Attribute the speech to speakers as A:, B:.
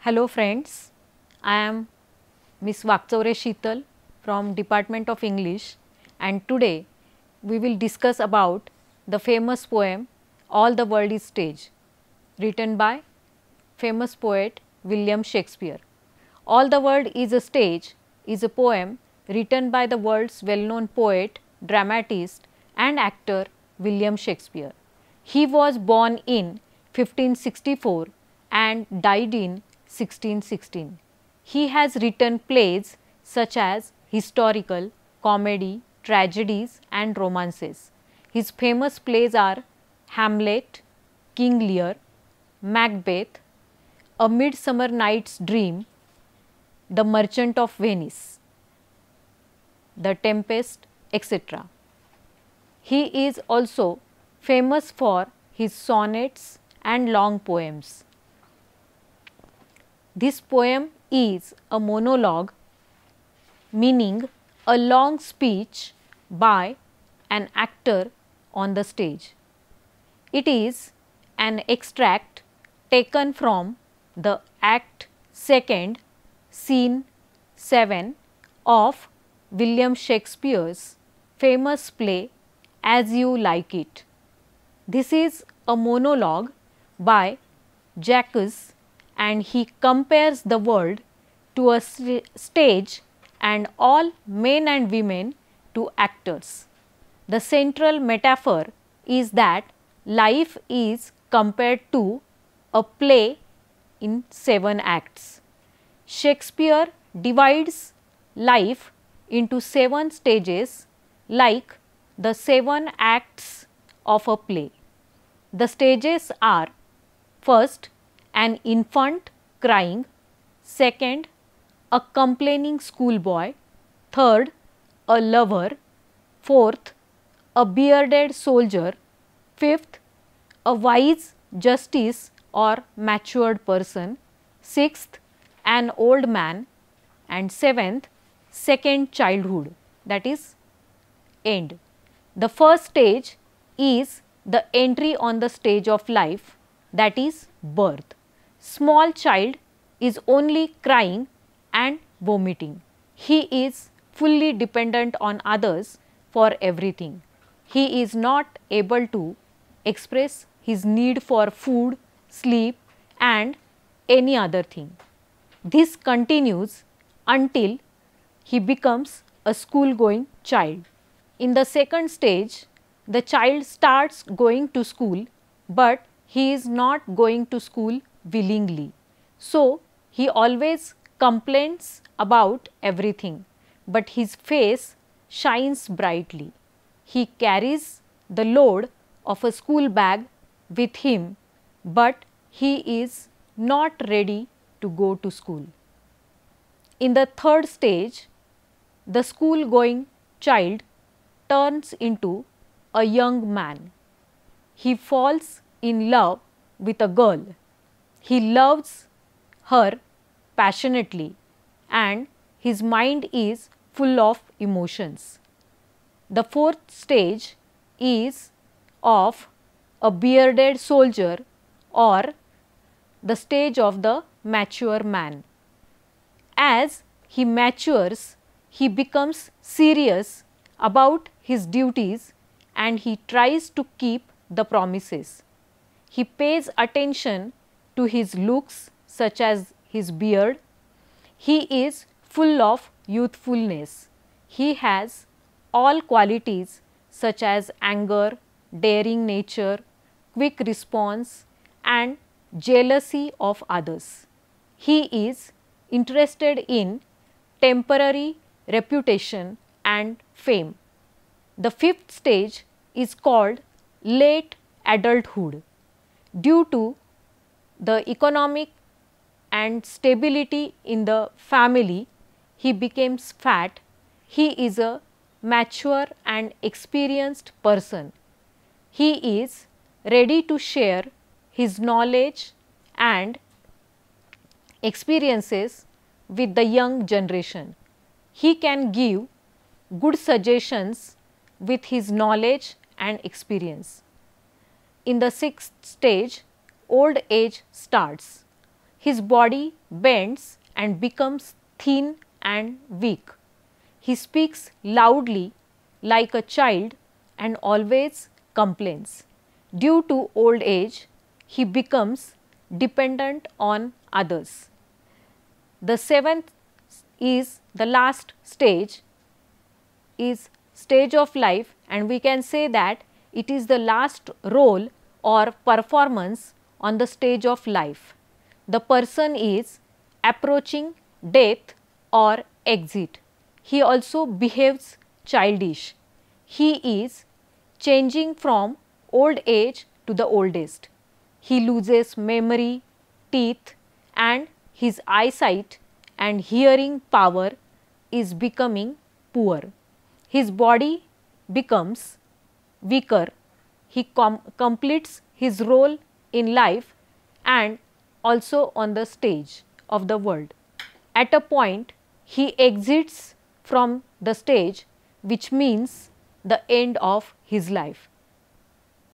A: Hello friends, I am Miss Vakchaure Sheetal from Department of English, and today we will discuss about the famous poem All the World is Stage, written by famous poet William Shakespeare. All the World is a Stage is a poem written by the world's well-known poet, dramatist and actor William Shakespeare. He was born in 1564 and died in 1616. He has written plays such as historical, comedy, tragedies and romances. His famous plays are Hamlet, King Lear, Macbeth, A Midsummer Night's Dream, The Merchant of Venice, The Tempest, etc. He is also famous for his sonnets and long poems. This poem is a monologue, meaning a long speech by an actor on the stage. It is an extract taken from the Act 2nd, Scene 7 of William Shakespeare's famous play As You Like It. This is a monologue by Jacques, and he compares the world to a stage and all men and women to actors. The central metaphor is that life is compared to a play in 7 acts. Shakespeare divides life into 7 stages like the 7 acts of a play. The stages are: first, an infant crying; second, a complaining schoolboy; third, a lover; fourth, a bearded soldier; fifth, a wise justice or matured person; sixth, an old man; and seventh, second childhood, that is end. The first stage is the entry on the stage of life, that is birth. Small child is only crying and vomiting. He is fully dependent on others for everything. He is not able to express his need for food, sleep and any other thing. This continues until he becomes a school going child. In the second stage, the child starts going to school, but he is not going to school willingly. So, he always complains about everything, but his face shines brightly. He carries the load of a school bag with him, but he is not ready to go to school. In the third stage, the school going child turns into a young man. He falls in love with a girl. He loves her passionately and his mind is full of emotions. The fourth stage is of a bearded soldier, or the stage of the mature man. As he matures, he becomes serious about his duties and he tries to keep the promises. He pays attention to his looks, such as his beard. He is full of youthfulness. He has all qualities such as anger, daring nature, quick response and jealousy of others. He is interested in temporary reputation and fame. The fifth stage is called late adulthood. Due to the economic and stability in the family, he becomes fat. He is a mature and experienced person. He is ready to share his knowledge and experiences with the young generation. He can give good suggestions with his knowledge and experience. In the sixth stage, old age starts. His body bends and becomes thin and weak. He speaks loudly like a child and always complains. Due to old age, he becomes dependent on others. The seventh is the last stage, is stage of life, and we can say that it is the last role or performance on the stage of life. The person is approaching death or exit. He also behaves childish. He is changing from old age to the oldest. He loses memory, teeth, and his eyesight and hearing power is becoming poor. His body becomes weaker. He completes his role in life and also on the stage of the world. At a point, he exits from the stage, which means the end of his life.